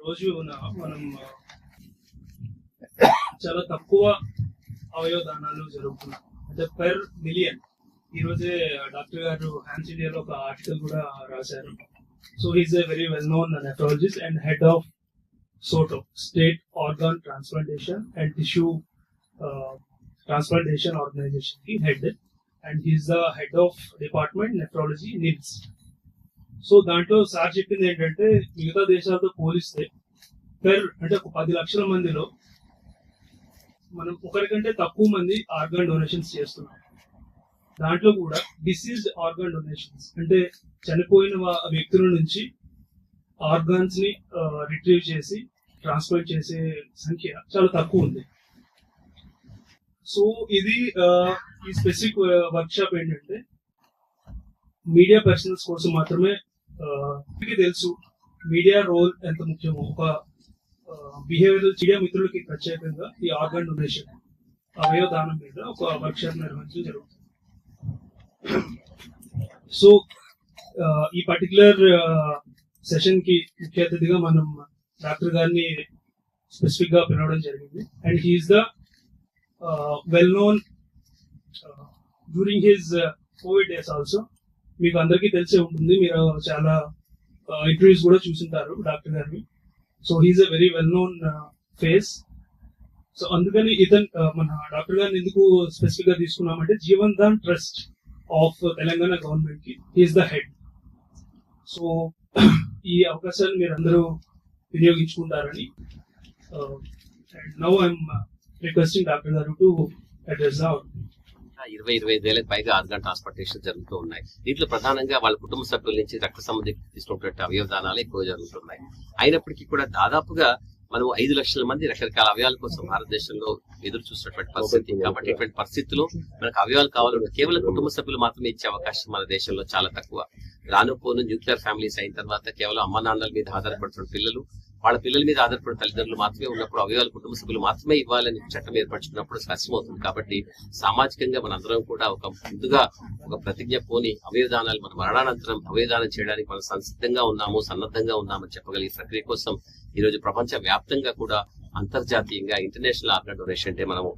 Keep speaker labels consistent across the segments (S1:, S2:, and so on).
S1: రోజు మనం చాలా తక్కువ అవయవ దానాలు జరుగుతున్నాయి, అంటే పెర్ మిలియన్. ఈ రోజే డాక్టర్ గారు హ్యాన్స్ ఇండియాలో ఒక ఆర్టికల్ కూడా రాశారు. So he's a very well known nephrologist and head of SOTO, State Organ Transplantation and Tissue Transplantation Organization ki head, and he is the head of Department Nephrology NIMS. So దాంట్లో sir చెప్పింది ఏంటంటే మిగతా దేశాలతో పోలిస్తే అంటే 10 లక్షల మందిలో మనం ఒకరికంటే తక్కువ మంది ఆర్గాన్ డొనేషన్స్ చేస్తున్నాం. దాంట్లో కూడా డిసీజ్డ్ ఆర్గాన్ డొనేషన్స్ అంటే చనిపోయిన వ్యక్తుల నుంచి ఆర్గాన్స్ ని రిట్రీవ్ చేసి ట్రాన్స్ప్లాంట్ చేసే సంఖ్య చాలా తక్కువ ఉంది. సో ఇది ఈ స్పెసిఫిక్ వర్క్ షాప్ ఏంటంటే మీడియా పర్సనల్స్ కోసం మాత్రమే. తెలుసు మీడియా రోల్ ఎంత ముఖ్యమో. ఒక బిహేవియరల్ మీడియా మిత్రులకి ప్రత్యేకంగా ఈ ఆర్గాన్ డొనేషన్ అవయవ దానం మీద ఒక వర్క్ షాప్ నిర్వహించడం జరుగుతుంది. సో ఈ పర్టికులర్ సెషన్ కి ముఖ్య అతిథిగా మనం డాక్టర్ గారిని స్పెసిఫిక్ గా పిలవడం జరిగింది. And he is the well known during his covid days also. మీకు అందరికీ తెలిసే ఉంటుంది, మీరు చాలా ఇంటర్వ్యూస్ కూడా చూసింటారు డాక్టర్ గారిని. So he is a very well known face. So అందుకని మన డాక్టర్ గారిని ఎందుకు స్పెసిఫిక్ గా తీసుకున్నామంటే Jeevandan trust of Telangana government కి హీఈస్ ద హెడ్. సో ఈ అవకాశాన్ని మీరు అందరూ వినియోగించుకుంటారని. నౌ ఐఎమ్ రిక్వెస్టింగ్ డాక్టర్ గారు టు అడ్రస్ ద
S2: 20-25 ఏళ్ళకి పైగా ఆర్గాన్ ట్రాన్స్ప్లాంటేషన్ జరుగుతూ ఉన్నాయి. దీంట్లో ప్రధానంగా వాళ్ళ కుటుంబ సభ్యుల నుంచి రక్త సంబంధికి తీసుకున్నటువంటి అవయవ దానాలు ఎక్కువ జరుగుతున్నాయి. అయినప్పటికీ కూడా దాదాపుగా మనం 5 లక్షల మంది రకరకాల అవయవాల కోసం భారతదేశంలో ఎదురు చూసినటువంటి పరిస్థితి. కాబట్టి ఇటువంటి పరిస్థితుల్లో మనకు అవయవాలు కావాలంటే కేవలం కుటుంబ సభ్యులు మాత్రమే ఇచ్చే అవకాశం మన దేశంలో చాలా తక్కువ. రానుపోను న్యూక్లియర్ ఫ్యామిలీస్ అయిన తర్వాత కేవలం అమ్మ నాన్నల మీద ఆధారపడుతున్న పిల్లలు, వాళ్ళ పిల్లల మీద ఆధారపడిన తల్లిదండ్రులు మాత్రమే ఉన్నప్పుడు అవయవాలు కుటుంబ సభ్యులు మాత్రమే ఇవ్వాలని చట్టం ఏర్పరచుకున్నప్పుడు కష్టమవుతుంది. కాబట్టి సామాజికంగా మనందరం కూడా ముందుగా ఒక ప్రతిజ్ఞ పోని అవయవదానాలు మన మరణానంతరం అవయవదానం చేయడానికి మనం సన్నద్ధంగా ఉన్నామని చెప్పగలిగే ప్రక్రియ కోసం ఈ రోజు ప్రపంచ వ్యాప్తంగా కూడా అంతర్జాతీయంగా ఇంటర్నేషనల్ ఆర్గాన్ డొనేషన్ డే మనము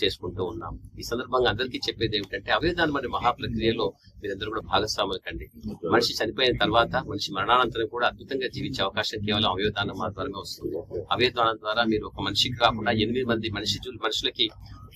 S2: చేసుకుంటూ ఉన్నాం. ఈ సందర్భంగా అందరికీ చెప్పేది ఏమిటంటే అవయవదానం అనే మహాప్రక్రియలో మీరందరూ కూడా భాగస్వాములు కండి. మనిషి చనిపోయిన తర్వాత మనిషి మరణానంతరం కూడా అద్భుతంగా జీవించే అవకాశం కేవలం అవయవదానం మాత్రమే వస్తుంది. అవయవదానం ద్వారా మీరు ఒక మనిషికి కాకుండా 8 మంది మనుషులకి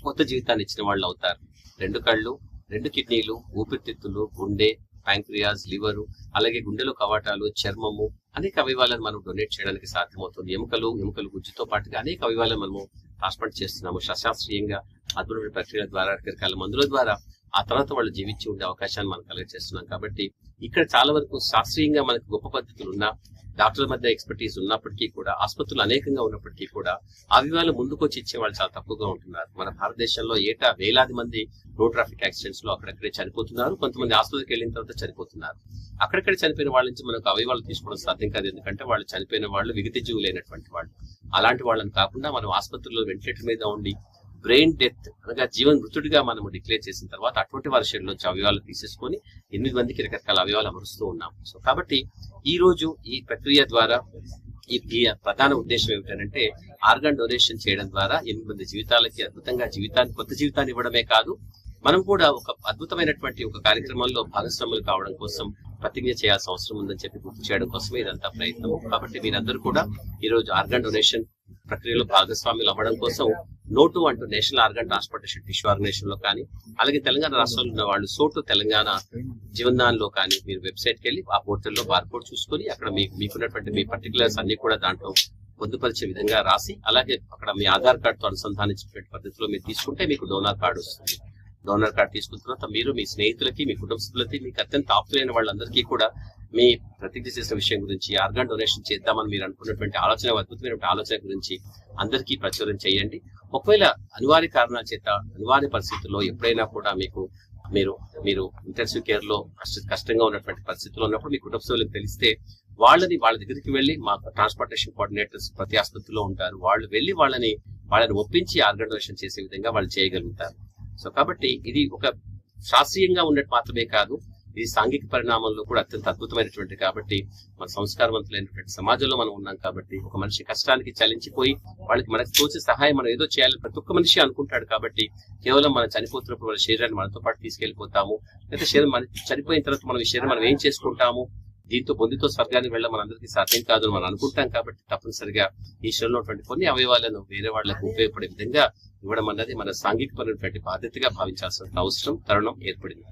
S2: కొత్త జీవితాన్ని ఇచ్చిన వాళ్ళు అవుతారు. 2 కళ్ళు, 2 కిడ్నీలు, ఊపిరితిత్తులు, గుండె, ప్యాంక్రియాస్, లివరు, అలాగే గుండెలో కవాటాలు, చర్మము, అనేక అవయవాలను మనం డొనేట్ చేయడానికి సాధ్యమవుతుంది. ఎముకలు గుజ్జుతో పాటుగా అనేక అవయవాలను మనము ట్రాన్స్ప్లాంట్ చేస్తున్నాము శాస్త్రీయంగా అద్భుతమైన ప్రక్రియల ద్వారా, రకరకాల మందుల ద్వారా. ఆ తర్వాత వాళ్ళు జీవించి ఉండే అవకాశాన్ని మనం కలిగజేస్తున్నాం. కాబట్టి ఇక్కడ చాలా వరకు శాస్త్రీయంగా మనకు గొప్ప పద్ధతులు ఉన్నా, డాక్టర్ల మధ్య ఎక్స్పర్టీస్ ఉన్నప్పటికీ కూడా, ఆసుపత్రులు అనేకంగా ఉన్నప్పటికీ కూడా అవయవాలు ముందుకొచ్చి ఇచ్చే వాళ్ళు చాలా తక్కువగా ఉంటున్నారు. మన భారతదేశంలో ఏటా వేలాది మంది రోడ్ ట్రాఫిక్ యాక్సిడెంట్స్ లో అక్కడక్కడే చనిపోతున్నారు. కొంతమంది ఆసుపత్రికి వెళ్ళిన తర్వాత చనిపోతున్నారు. అక్కడక్కడ చనిపోయిన వాళ్ళ నుంచి మనకు అవయవాలు తీసుకోవడం సాధ్యం కాదు, ఎందుకంటే వాళ్ళు చనిపోయిన వాళ్ళు విగతి జీవులైనటువంటి వాళ్ళు. అలాంటి వాళ్ళని కాకుండా మనం ఆసుపత్రుల్లో వెంటిలేటర్ మీద ఉండి బ్రెయిన్ డెత్ అనగా జీవన్ మృతుడిగా మనం డిక్లేర్ చేసిన తర్వాత అటువంటి వారి శరీరంలోంచి అవయవాలు తీసేసుకొని 8 మందికి రకరకాల అవయవాలు అమరుస్తూ ఉన్నాం. సో కాబట్టి ఈ రోజు ఈ ప్రక్రియ ద్వారా ఈ ప్రధాన ఉద్దేశం ఏమిటంటే ఆర్గాన్ డొనేషన్ చేయడం ద్వారా 8 మంది జీవితాలకి అద్భుతంగా కొత్త జీవితాన్ని ఇవ్వడమే కాదు, మనం కూడా ఒక అద్భుతమైనటువంటి ఒక కార్యక్రమంలో భాగస్వాములు కావడం కోసం ప్రతిజ్ఞ చేయాల్సిన అవసరం ఉందని చెప్పి గుర్తు చేయడం కోసమే ఇదంతా ప్రయత్నం. కాబట్టి మీరందరూ కూడా ఈ రోజు ఆర్గాన్ డొనేషన్ ప్రక్రియలో భాగస్వాములు అవ్వడం కోసం నోటు అంటూ national organ transplantation tissue organisation లో కానీ, అలాగే తెలంగాణ రాష్ట్రంలో ఉన్న వాళ్ళు SOTO తెలంగాణ జీవన్దాన్ లో కానీ మీరు వెబ్సైట్ కి వెళ్ళి ఆ పోర్టల్లో బార్కోడ్ చూసుకొని అక్కడ మీకున్నటువంటి మీ పర్టికులర్స్ అన్ని కూడా దాంట్లో పొందుపరిచే విధంగా రాసి, అలాగే అక్కడ మీ ఆధార్ కార్డ్ తో అనుసంధానించిన పద్ధతిలో మీరు తీసుకుంటే మీకు డోనర్ కార్డు వస్తుంది. డోనర్ కార్డు తీసుకున్న తర్వాత మీరు మీ స్నేహితులకి, మీ కుటుంబ సభ్యులకి, మీకు అత్యంత ఆప్తులైన వాళ్ళందరికీ కూడా మీ ప్రతిజ్ఞ చేసిన విషయం గురించి, ఆర్గాన్ డొనేషన్ చేద్దామని మీరు అనుకున్నటువంటి అద్భుతమైన ఆలోచన గురించి అందరికీ ప్రచురం చేయండి. ఒకవేళ అనివార్య కారణాల చేత అనివార్య పరిస్థితుల్లో ఎప్పుడైనా కూడా మీరు ఇంటెన్సివ్ కేర్ లో కష్టంగా ఉన్నటువంటి పరిస్థితుల్లో ఉన్నప్పుడు మీ కుటుంబ సభ్యులకు తెలిస్తే వాళ్ళ దగ్గరికి వెళ్లి మా ట్రాన్స్ప్లాంటేషన్ కోఆర్డినేటర్స్ ప్రతి ఆసుపత్రిలో ఉంటారు, వాళ్ళు వెళ్లి వాళ్ళని ఒప్పించి ఆర్గాన్ డొనేషన్ చేసే విధంగా వాళ్ళు చేయగలుగుతారు. సో కాబట్టి ఇది ఒక శాస్త్రీయంగా ఉన్నట్టు మాత్రమే కాదు, ఇది సాంఘిక పరిణామంలో కూడా అత్యంత అద్భుతమైనటువంటి కాబట్టి మన సంస్కారవంతులైనటువంటి సమాజంలో మనం ఉన్నాం కాబట్టి ఒక మనిషి కష్టానికి చలించిపోయి వాళ్ళకి మనకు తోచే సహాయం మనం ఏదో చేయాలని ప్రతి ఒక్క మనిషి అనుకుంటాడు కాబట్టి కేవలం మనం చనిపోతున్నప్పుడు మన శరీరాన్ని మనతో పాటు తీసుకెళ్లిపోతాము, అయితే శరీరం మన చనిపోయిన తర్వాత మనం ఈ శరీరం మనం ఏం చేసుకుంటాము, దీంతో బొందితో స్వర్గానికి వెళ్ళడం మనందరికీ సాధ్యం కాదు అని మనం అనుకుంటాం కాబట్టి తప్పనిసరిగా ఈ శరీరంలో ఉన్నటువంటి కొన్ని అవయవాలను వేరే వాళ్ళకు ఉపయోగపడే విధంగా ఇవ్వడం అన్నది మన సాంఘికపరమైనటువంటి బాధ్యతగా భావించాల్సిన అవసరం తరుణం ఏర్పడింది.